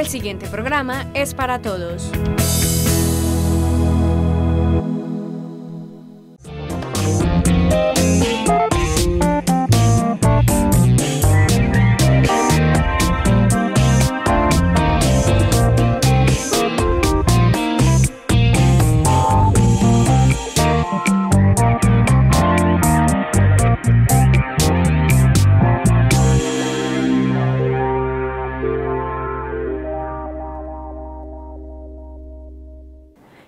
El siguiente programa es para todos.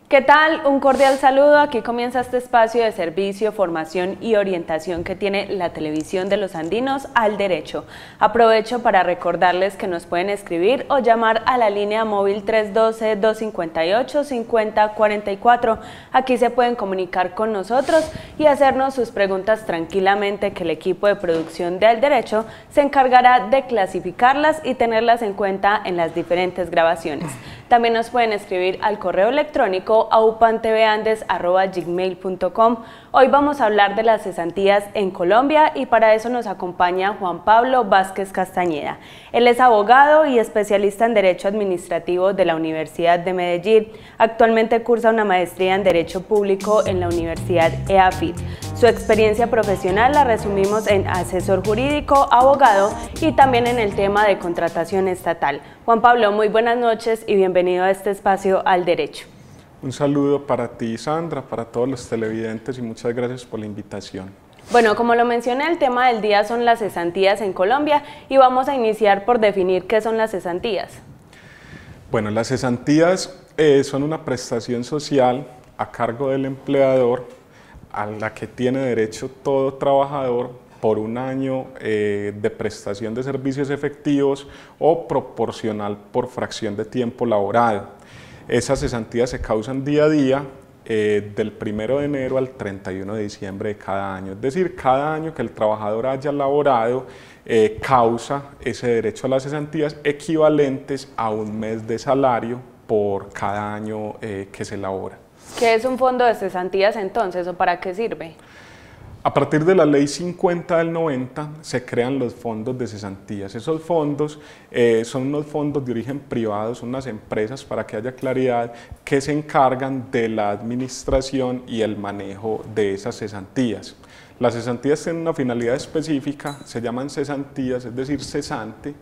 ¿Qué tal? Un cordial saludo. Aquí comienza este espacio de servicio, formación y orientación que tiene la televisión de los andinos Al Derecho. Aprovecho para recordarles que nos pueden escribir o llamar a la línea móvil 312-258-5044. Aquí se pueden comunicar con nosotros y hacernos sus preguntas tranquilamente, que el equipo de producción de Al Derecho se encargará de clasificarlas y tenerlas en cuenta en las diferentes grabaciones. También nos pueden escribir al correo electrónico a upanteveandes@gmail.com. Hoy vamos a hablar de las cesantías en Colombia y para eso nos acompaña Juan Pablo Vázquez Castañeda. Él es abogado y especialista en Derecho Administrativo de la Universidad de Medellín. Actualmente cursa una maestría en Derecho Público en la Universidad EAFIT. Su experiencia profesional la resumimos en asesor jurídico, abogado y también en el tema de contratación estatal. Juan Pablo, muy buenas noches y bienvenido a este espacio Al Derecho. Un saludo para ti, Sandra, para todos los televidentes y muchas gracias por la invitación. Bueno, como lo mencioné, el tema del día son las cesantías en Colombia y vamos a iniciar por definir qué son las cesantías. Bueno, las cesantías son una prestación social a cargo del empleador a la que tiene derecho todo trabajador por un año de prestación de servicios efectivos o proporcional por fracción de tiempo laborado. Esas cesantías se causan día a día del 1 de enero al 31 de diciembre de cada año. Es decir, cada año que el trabajador haya laborado causa ese derecho a las cesantías equivalentes a un mes de salario por cada año que se labora. ¿Qué es un fondo de cesantías entonces o para qué sirve? A partir de la Ley 50 del 90 se crean los fondos de cesantías. Esos fondos son unos fondos de origen privado, son unas empresas, para que haya claridad, que se encargan de la administración y el manejo de esas cesantías. Las cesantías tienen una finalidad específica, se llaman cesantías, es decir, cesante.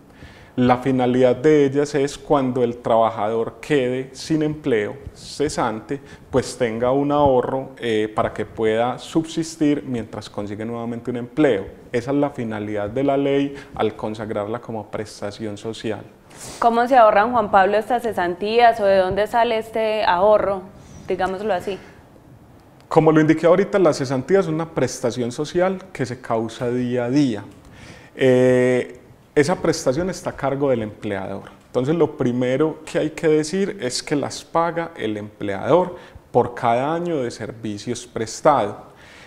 La finalidad de ellas es cuando el trabajador quede sin empleo, cesante, pues tenga un ahorro para que pueda subsistir mientras consigue nuevamente un empleo. Esa es la finalidad de la ley al consagrarla como prestación social. ¿Cómo se ahorran, Juan Pablo, estas cesantías o de dónde sale este ahorro, digámoslo así? Como lo indiqué ahorita, la cesantía es una prestación social que se causa día a día. Esa prestación está a cargo del empleador. Entonces, lo primero que hay que decir es que las paga el empleador por cada año de servicios prestados.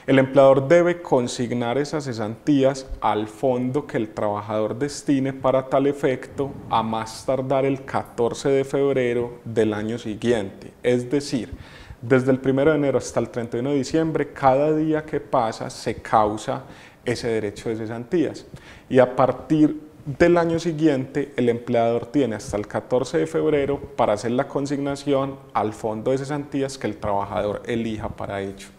El empleador debe consignar esas cesantías al fondo que el trabajador destine para tal efecto a más tardar el 14 de febrero del año siguiente. Es decir, desde el 1 de enero hasta el 31 de diciembre, cada día que pasa se causa ese derecho de cesantías. Y a partir del año siguiente, el empleador tiene hasta el 14 de febrero para hacer la consignación al fondo de cesantías que el trabajador elija para ello.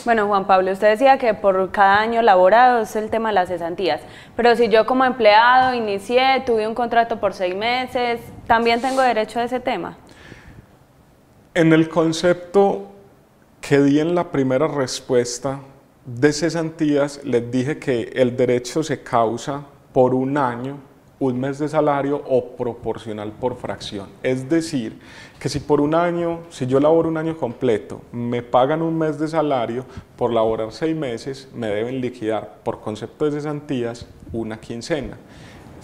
Bueno, Juan Pablo, usted decía que por cada año laborado es el tema de las cesantías, pero si yo como empleado inicié, tuve un contrato por 6 meses, ¿también tengo derecho a ese tema? En el concepto que di en la primera respuesta de cesantías, les dije que el derecho se causa por un año, un mes de salario o proporcional por fracción. Es decir, que si por un año, si yo laboro un año completo, me pagan un mes de salario, por laborar 6 meses me deben liquidar por concepto de cesantías una quincena.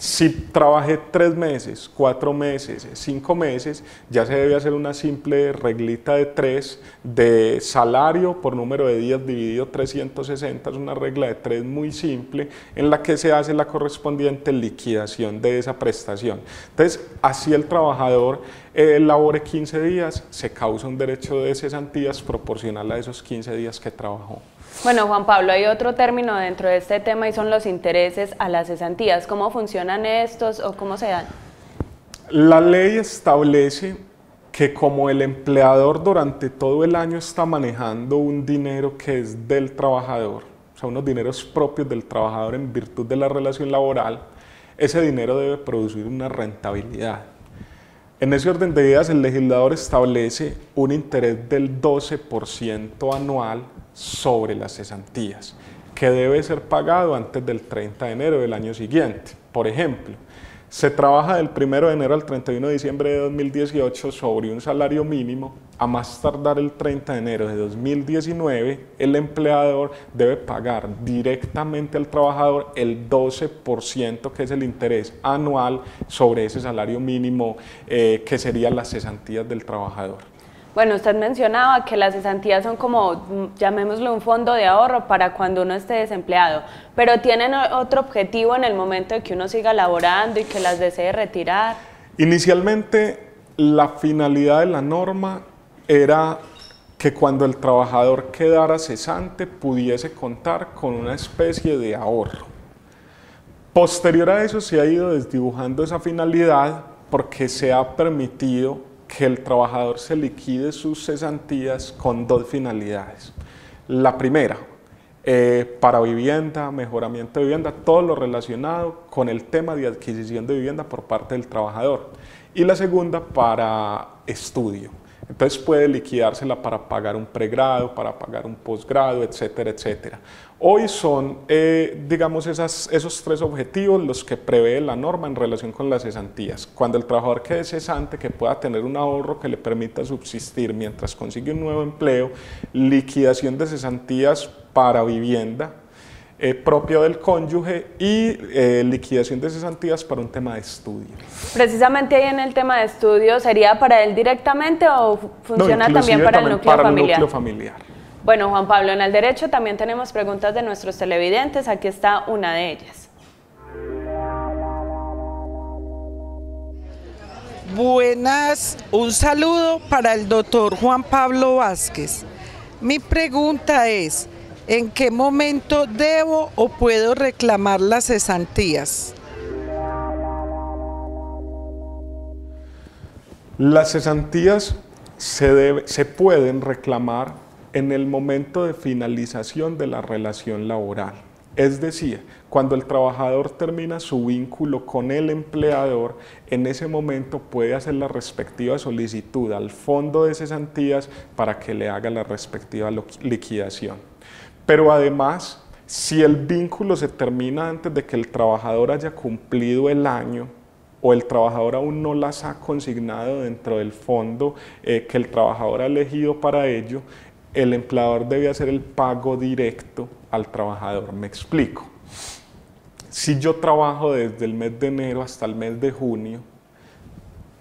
Si trabajé 3 meses, 4 meses, 5 meses, ya se debe hacer una simple reglita de 3 de salario por número de días dividido 360, es una regla de 3 muy simple en la que se hace la correspondiente liquidación de esa prestación. Entonces, así el trabajador labore 15 días, se causa un derecho de cesantías proporcional a esos 15 días que trabajó. Bueno, Juan Pablo, hay otro término dentro de este tema y son los intereses a las cesantías. ¿Cómo funcionan estos o cómo se dan? La ley establece que como el empleador durante todo el año está manejando un dinero que es del trabajador, o sea, unos dineros propios del trabajador en virtud de la relación laboral, ese dinero debe producir una rentabilidad. En ese orden de ideas, el legislador establece un interés del 12% anual sobre las cesantías, que debe ser pagado antes del 30 de enero del año siguiente. Por ejemplo, se trabaja del 1 de enero al 31 de diciembre de 2018 sobre un salario mínimo. A más tardar el 30 de enero de 2019, el empleador debe pagar directamente al trabajador el 12%, que es el interés anual sobre ese salario mínimo, que serían las cesantías del trabajador. Bueno, usted mencionaba que las cesantías son como, llamémoslo, un fondo de ahorro para cuando uno esté desempleado, pero ¿tienen otro objetivo en el momento de que uno siga laborando y que las desee retirar? Inicialmente, la finalidad de la norma era que cuando el trabajador quedara cesante pudiese contar con una especie de ahorro. Posterior a eso se ha ido desdibujando esa finalidad porque se ha permitido que el trabajador se liquide sus cesantías con dos finalidades. La primera, para vivienda, mejoramiento de vivienda, todo lo relacionado con el tema de adquisición de vivienda por parte del trabajador. Y la segunda, para estudio. Entonces puede liquidársela para pagar un pregrado, para pagar un posgrado, etcétera, etcétera. Hoy son, digamos, esos tres objetivos los que prevé la norma en relación con las cesantías. Cuando el trabajador quede cesante, que pueda tener un ahorro que le permita subsistir mientras consigue un nuevo empleo, liquidación de cesantías para vivienda, propio del cónyuge y liquidación de cesantías para un tema de estudio. Precisamente ahí en el tema de estudio, ¿sería para él directamente o funciona también para el núcleo familiar? Bueno, Juan Pablo, en el derecho también tenemos preguntas de nuestros televidentes, aquí está una de ellas. Buenas, un saludo para el doctor Juan Pablo Vázquez. Mi pregunta es, ¿en qué momento debo o puedo reclamar las cesantías? Las cesantías se pueden reclamar en el momento de finalización de la relación laboral. Es decir, cuando el trabajador termina su vínculo con el empleador, en ese momento puede hacer la respectiva solicitud al fondo de cesantías para que le haga la respectiva liquidación. Pero además, si el vínculo se termina antes de que el trabajador haya cumplido el año o el trabajador aún no las ha consignado dentro del fondo que el trabajador ha elegido para ello, el empleador debe hacer el pago directo al trabajador. Me explico. Si yo trabajo desde el mes de enero hasta el mes de junio,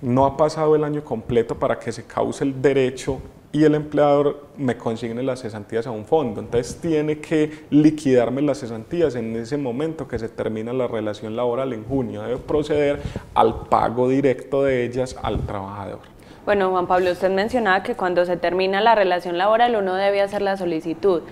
no ha pasado el año completo para que se cause el derecho y el empleador me consigne las cesantías a un fondo. Entonces tiene que liquidarme las cesantías en ese momento que se termina la relación laboral en junio. Debe proceder al pago directo de ellas al trabajador. Bueno, Juan Pablo, usted mencionaba que cuando se termina la relación laboral uno debe hacer la solicitud.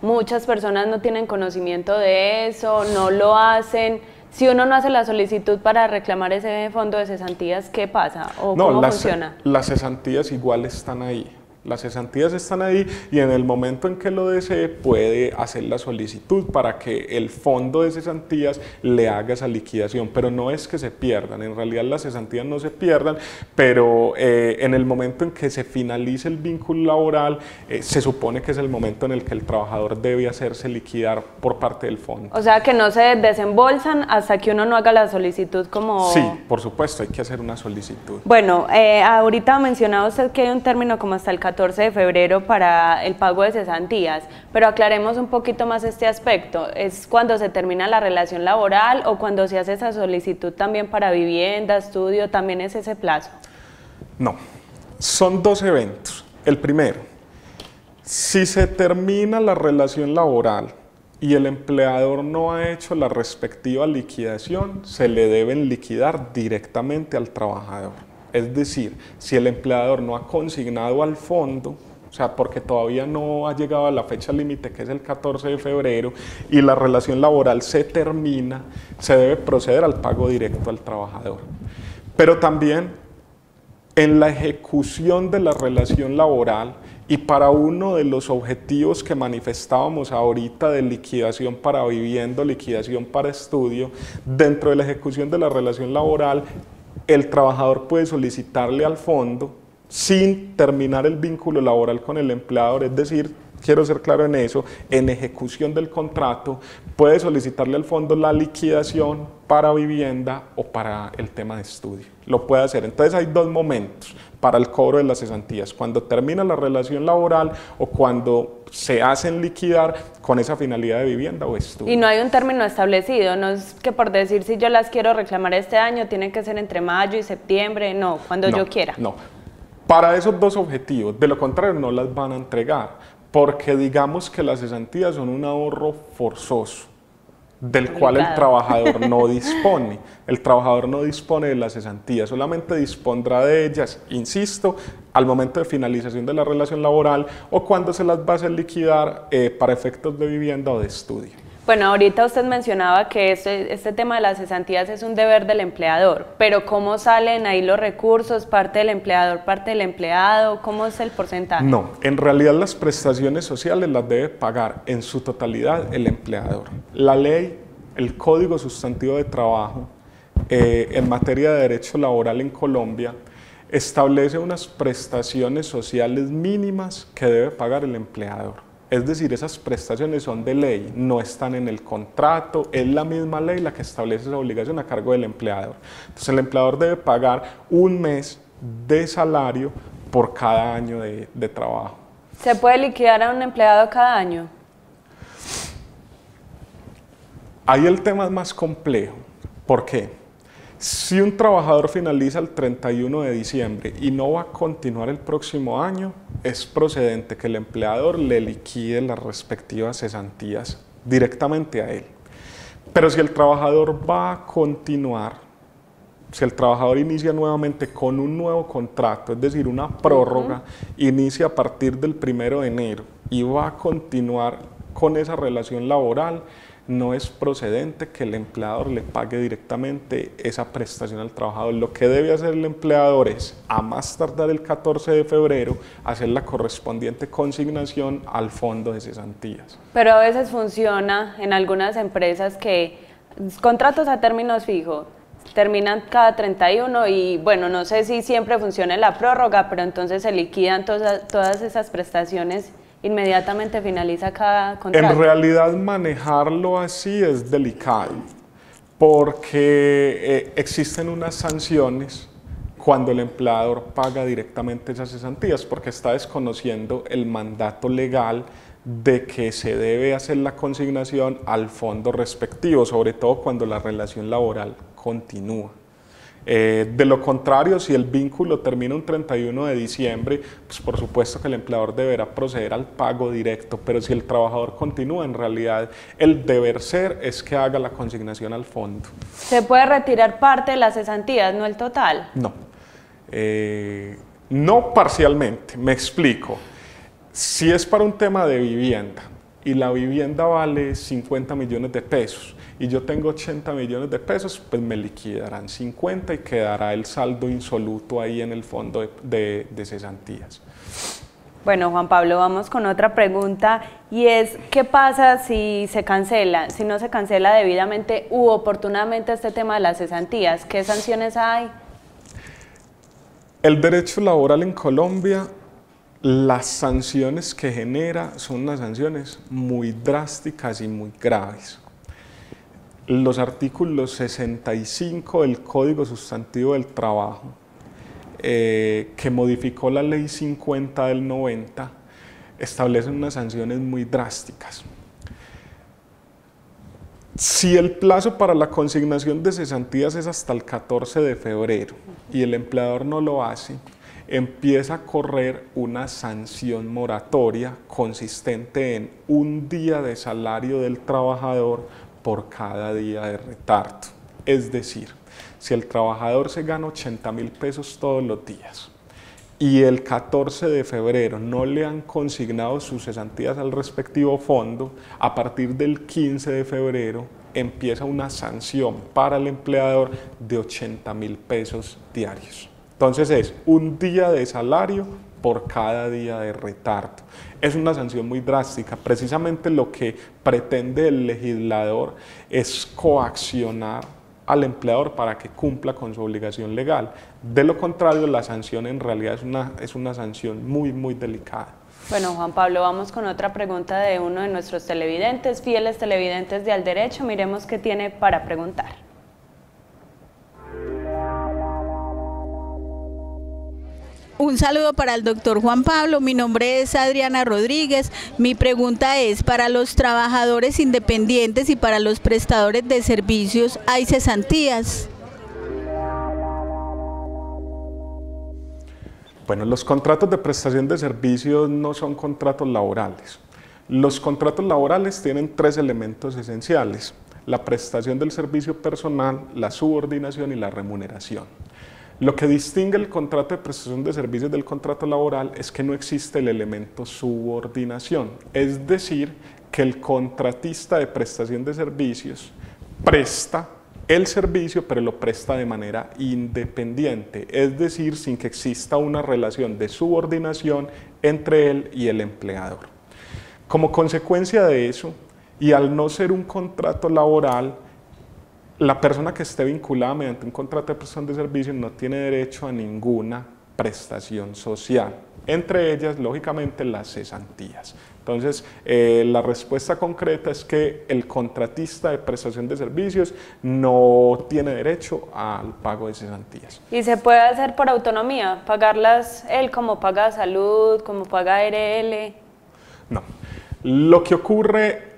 Muchas personas no tienen conocimiento de eso, no lo hacen. Si uno no hace la solicitud para reclamar ese fondo de cesantías, ¿qué pasa? ¿O cómo funciona? Las cesantías igual están ahí. Las cesantías están ahí y en el momento en que lo desee puede hacer la solicitud para que el fondo de cesantías le haga esa liquidación, pero no es que se pierdan, en realidad las cesantías no se pierdan, pero en el momento en que se finalice el vínculo laboral, se supone que es el momento en el que el trabajador debe hacerse liquidar por parte del fondo. O sea que no se desembolsan hasta que uno no haga la solicitud como... Sí, por supuesto, hay que hacer una solicitud. Bueno, ahorita mencionaba usted que hay un término como hasta el 14 de febrero para el pago de cesantías, pero aclaremos un poquito más este aspecto. ¿Es cuando se termina la relación laboral o cuando se hace esa solicitud también para vivienda, estudio, también es ese plazo? No, son dos eventos. El primero, si se termina la relación laboral y el empleador no ha hecho la respectiva liquidación, se le deben liquidar directamente al trabajador. Es decir, si el empleador no ha consignado al fondo, o sea, porque todavía no ha llegado a la fecha límite que es el 14 de febrero y la relación laboral se termina, se debe proceder al pago directo al trabajador. pero también en la ejecución de la relación laboral y para uno de los objetivos que manifestábamos ahorita de liquidación para vivienda, liquidación para estudio, dentro de la ejecución de la relación laboral, el trabajador puede solicitarle al fondo sin terminar el vínculo laboral con el empleador, es decir, quiero ser claro en eso, en ejecución del contrato, puede solicitarle al fondo la liquidación para vivienda o para el tema de estudio. Lo puede hacer. Entonces hay dos momentos para el cobro de las cesantías, cuando termina la relación laboral o cuando se hacen liquidar con esa finalidad de vivienda o estudio. Y no hay un término establecido, no es que por decir si yo las quiero reclamar este año, tiene que ser entre mayo y septiembre, no, cuando yo quiera. No, para esos dos objetivos, de lo contrario no las van a entregar, porque digamos que las cesantías son un ahorro forzoso, del cual el trabajador no dispone. El trabajador no dispone de las cesantías, solamente dispondrá de ellas, insisto, al momento de finalización de la relación laboral o cuando se las va a hacer liquidar para efectos de vivienda o de estudio. Bueno, ahorita usted mencionaba que este tema de las cesantías es un deber del empleador, pero ¿cómo salen ahí los recursos? ¿Parte del empleador, parte del empleado? ¿Cómo es el porcentaje? No, en realidad las prestaciones sociales las debe pagar en su totalidad el empleador. La ley, el Código Sustantivo de Trabajo, en materia de derecho laboral en Colombia, establece unas prestaciones sociales mínimas que debe pagar el empleador. Es decir, esas prestaciones son de ley, no están en el contrato, es la misma ley la que establece esa obligación a cargo del empleador. Entonces el empleador debe pagar un mes de salario por cada año de trabajo. ¿Se puede liquidar a un empleado cada año? Ahí el tema es más complejo. ¿Por qué? Si un trabajador finaliza el 31 de diciembre y no va a continuar el próximo año, es procedente que el empleador le liquide las respectivas cesantías directamente a él. Pero si el trabajador va a continuar, si el trabajador inicia nuevamente con un nuevo contrato, es decir, una prórroga, inicia a partir del 1 de enero y va a continuar con esa relación laboral, no es procedente que el empleador le pague directamente esa prestación al trabajador. Lo que debe hacer el empleador es, a más tardar el 14 de febrero, hacer la correspondiente consignación al fondo de cesantías. Pero a veces funciona en algunas empresas que contratos a términos fijos terminan cada 31 y bueno, no sé si siempre funciona la prórroga, pero entonces se liquidan todas esas prestaciones. Inmediatamente finaliza cada contrato. En realidad manejarlo así es delicado porque existen unas sanciones cuando el empleador paga directamente esas cesantías porque está desconociendo el mandato legal de que se debe hacer la consignación al fondo respectivo, sobre todo cuando la relación laboral continúa. De lo contrario, si el vínculo termina un 31 de diciembre, pues por supuesto que el empleador deberá proceder al pago directo, pero si el trabajador continúa, en realidad el deber ser es que haga la consignación al fondo. ¿Se puede retirar parte de las cesantías, no el total? No, no parcialmente, me explico. Si es para un tema de vivienda y la vivienda vale 50 millones de pesos, y yo tengo 80 millones de pesos, pues me liquidarán 50 y quedará el saldo insoluto ahí en el fondo de cesantías. Bueno, Juan Pablo, vamos con otra pregunta y es, ¿qué pasa si se cancela, si no se cancela debidamente u oportunamente este tema de las cesantías? ¿Qué sanciones hay? El derecho laboral en Colombia, las sanciones que genera son unas sanciones muy drásticas y muy graves. Los artículos 65 del Código Sustantivo del Trabajo, que modificó la Ley 50 del 90, establecen unas sanciones muy drásticas. Si el plazo para la consignación de cesantías es hasta el 14 de febrero y el empleador no lo hace, empieza a correr una sanción moratoria consistente en un día de salario del trabajador por cada día de retardo. Es decir, si el trabajador se gana 80.000 pesos todos los días y el 14 de febrero no le han consignado sus cesantías al respectivo fondo, a partir del 15 de febrero empieza una sanción para el empleador de 80.000 pesos diarios. Entonces es un día de salario por cada día de retardo. Es una sanción muy drástica. Precisamente lo que pretende el legislador es coaccionar al empleador para que cumpla con su obligación legal. De lo contrario, la sanción en realidad es una sanción muy, muy delicada. Bueno, Juan Pablo, vamos con otra pregunta de uno de nuestros televidentes, fieles televidentes de Al Derecho. Miremos qué tiene para preguntar. Un saludo para el doctor Juan Pablo, mi nombre es Adriana Rodríguez. Mi pregunta es, para los trabajadores independientes y para los prestadores de servicios, ¿hay cesantías? Bueno, los contratos de prestación de servicios no son contratos laborales. Los contratos laborales tienen tres elementos esenciales: la prestación del servicio personal, la subordinación y la remuneración. Lo que distingue el contrato de prestación de servicios del contrato laboral es que no existe el elemento subordinación, es decir, que el contratista de prestación de servicios presta el servicio, pero lo presta de manera independiente, es decir, sin que exista una relación de subordinación entre él y el empleador. Como consecuencia de eso, y al no ser un contrato laboral, la persona que esté vinculada mediante un contrato de prestación de servicios no tiene derecho a ninguna prestación social, entre ellas, lógicamente, las cesantías. Entonces, la respuesta concreta es que el contratista de prestación de servicios no tiene derecho al pago de cesantías. ¿Y se puede hacer por autonomía? ¿Pagarlas él como paga salud, como paga ARL? No. Lo que ocurre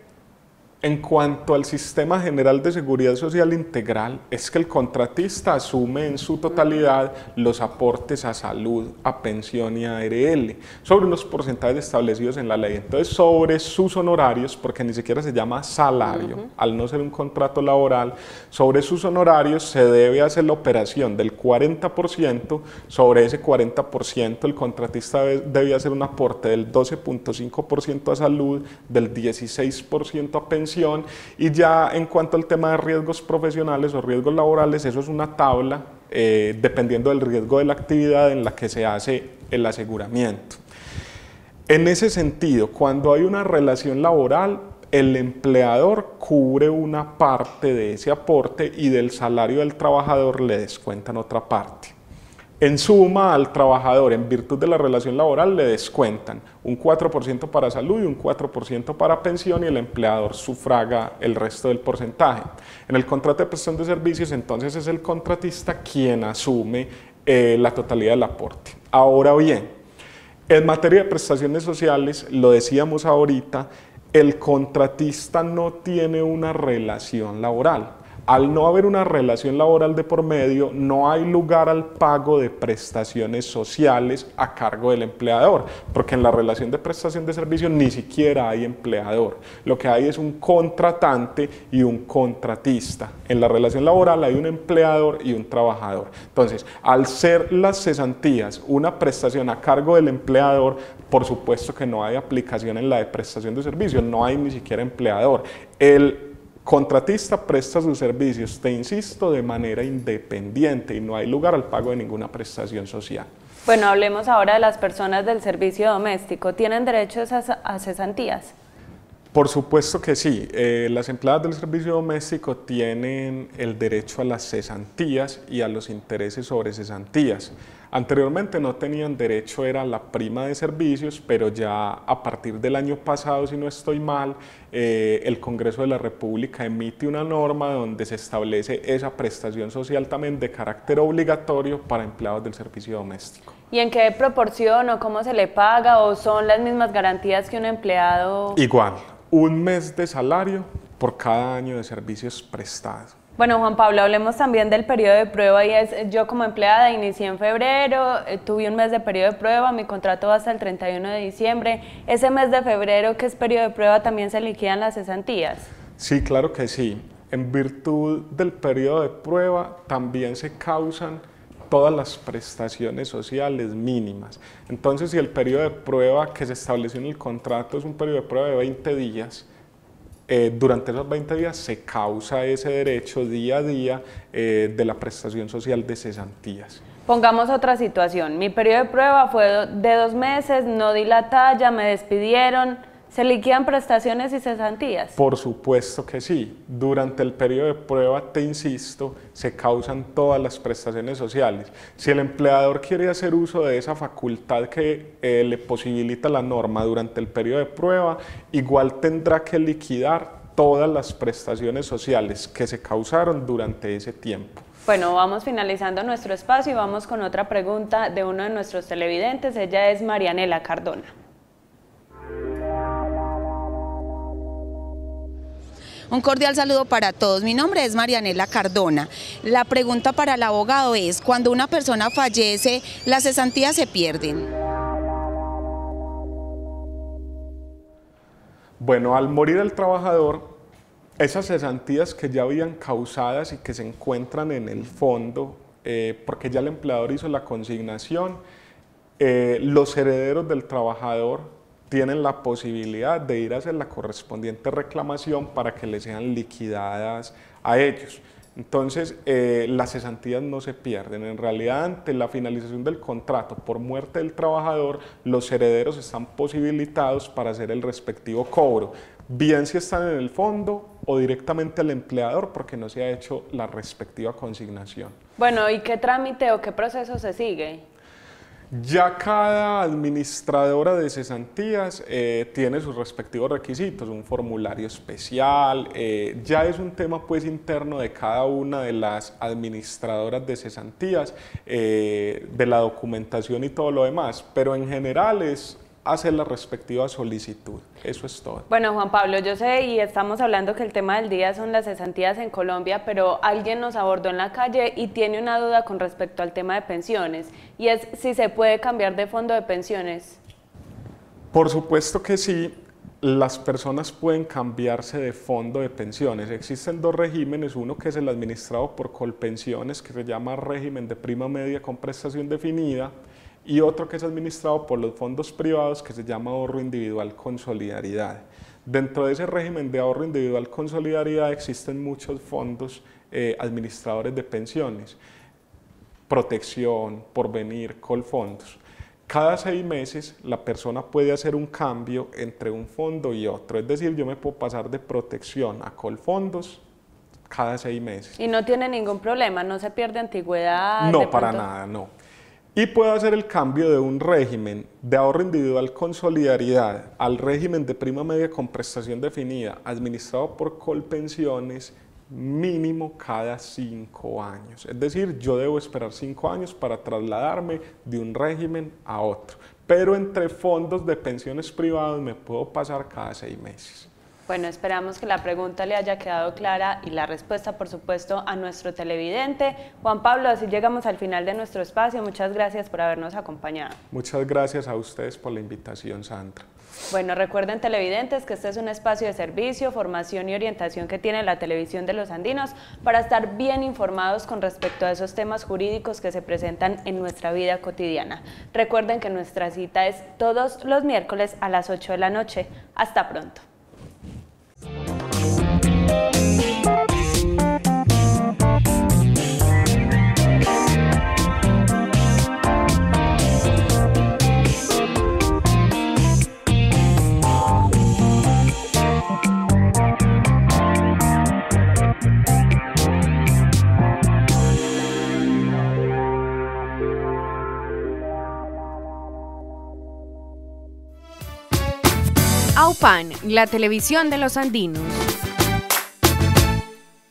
en cuanto al Sistema General de Seguridad Social Integral es que el contratista asume en su totalidad los aportes a salud, a pensión y a ARL, sobre unos porcentajes establecidos en la ley. Entonces, sobre sus honorarios, porque ni siquiera se llama salario, al no ser un contrato laboral, sobre sus honorarios se debe hacer la operación del 40%, sobre ese 40% el contratista debe hacer un aporte del 12.5% a salud, del 16% a pensión, y ya en cuanto al tema de riesgos profesionales o riesgos laborales, eso es una tabla dependiendo del riesgo de la actividad en la que se hace el aseguramiento. En ese sentido, cuando hay una relación laboral, el empleador cubre una parte de ese aporte y del salario del trabajador le descuentan otra parte. En suma, al trabajador, en virtud de la relación laboral, le descuentan un 4% para salud y un 4% para pensión, y el empleador sufraga el resto del porcentaje. En el contrato de prestación de servicios, entonces, es el contratista quien asume la totalidad del aporte. Ahora bien, en materia de prestaciones sociales, lo decíamos ahorita, el contratista no tiene una relación laboral. Al no haber una relación laboral de por medio, no hay lugar al pago de prestaciones sociales a cargo del empleador, porque en la relación de prestación de servicio ni siquiera hay empleador. Lo que hay es un contratante y un contratista. En la relación laboral hay un empleador y un trabajador. Entonces, al ser las cesantías una prestación a cargo del empleador, por supuesto que no hay aplicación en la de prestación de servicios, no hay ni siquiera empleador. El contratista presta sus servicios, te insisto, de manera independiente, y no hay lugar al pago de ninguna prestación social. Bueno, hablemos ahora de las personas del servicio doméstico. ¿Tienen derecho a cesantías? Por supuesto que sí. Las empleadas del servicio doméstico tienen el derecho a las cesantías y a los intereses sobre cesantías. Anteriormente no tenían derecho, era la prima de servicios, pero ya a partir del año pasado, si no estoy mal, el Congreso de la República emite una norma donde se establece esa prestación social también de carácter obligatorio para empleados del servicio doméstico. ¿Y en qué proporción o cómo se le paga, o son las mismas garantías que un empleado? Igual, un mes de salario por cada año de servicios prestados. Bueno, Juan Pablo, hablemos también del periodo de prueba. Yo como empleada inicié en febrero, tuve un mes de periodo de prueba, mi contrato va hasta el 31 de diciembre. Ese mes de febrero, que es periodo de prueba, ¿también se liquidan las cesantías? Sí, claro que sí. En virtud del periodo de prueba también se causan todas las prestaciones sociales mínimas. Entonces, si el periodo de prueba que se estableció en el contrato es un periodo de prueba de 20 días, durante esos 20 días se causa ese derecho día a día de la prestación social de cesantías. Pongamos otra situación, mi periodo de prueba fue de 2 meses, no di la talla, me despidieron, ¿se liquidan prestaciones y cesantías? Por supuesto que sí, durante el periodo de prueba, te insisto, se causan todas las prestaciones sociales. Si el empleador quiere hacer uso de esa facultad que le posibilita la norma durante el periodo de prueba, igual tendrá que liquidar todas las prestaciones sociales que se causaron durante ese tiempo. Bueno, vamos finalizando nuestro espacio y vamos con otra pregunta de uno de nuestros televidentes. Ella es Marianela Cardona. Un cordial saludo para todos. Mi nombre es Marianela Cardona. La pregunta para el abogado es, cuando una persona fallece, ¿las cesantías se pierden? Bueno, al morir el trabajador, esas cesantías que ya habían causadas y que se encuentran en el fondo, porque ya el empleador hizo la consignación, los herederos del trabajador tienen la posibilidad de ir a hacer la correspondiente reclamación para que les sean liquidadas a ellos. Entonces, las cesantías no se pierden. En realidad, ante la finalización del contrato por muerte del trabajador, los herederos están posibilitados para hacer el respectivo cobro, bien si están en el fondo o directamente al empleador porque no se ha hecho la respectiva consignación. Bueno, ¿y qué trámite o qué proceso se sigue? Ya cada administradora de cesantías tiene sus respectivos requisitos, un formulario especial, ya es un tema pues interno de cada una de las administradoras de cesantías, de la documentación y todo lo demás, pero en general es hacer la respectiva solicitud, eso es todo. Bueno, Juan Pablo, yo sé y estamos hablando que el tema del día son las cesantías en Colombia, pero alguien nos abordó en la calle y tiene una duda con respecto al tema de pensiones, y es si se puede cambiar de fondo de pensiones. Por supuesto que sí, las personas pueden cambiarse de fondo de pensiones. Existen 2 regímenes, uno que es el administrado por Colpensiones, que se llama régimen de prima media con prestación definida, y otro que es administrado por los fondos privados que se llama ahorro individual con solidaridad. Dentro de ese régimen de ahorro individual con solidaridad existen muchos fondos administradores de pensiones, Protección, Porvenir, Colfondos. Cada 6 meses la persona puede hacer un cambio entre un fondo y otro, es decir, yo me puedo pasar de Protección a Colfondos cada 6 meses. ¿Y no tiene ningún problema? ¿No se pierde antigüedad? No, para nada, no. Y puedo hacer el cambio de un régimen de ahorro individual con solidaridad al régimen de prima media con prestación definida, administrado por Colpensiones, mínimo cada 5 años. Es decir, yo debo esperar 5 años para trasladarme de un régimen a otro. Pero entre fondos de pensiones privados me puedo pasar cada 6 meses. Bueno, esperamos que la pregunta le haya quedado clara y la respuesta, por supuesto, a nuestro televidente. Juan Pablo, así llegamos al final de nuestro espacio. Muchas gracias por habernos acompañado. Muchas gracias a ustedes por la invitación, Sandra. Bueno, recuerden, televidentes, que este es un espacio de servicio, formación y orientación que tiene la televisión de los andinos para estar bien informados con respecto a esos temas jurídicos que se presentan en nuestra vida cotidiana. Recuerden que nuestra cita es todos los miércoles a las 8 de la noche. Hasta pronto. AUPAN, la televisión de los andinos.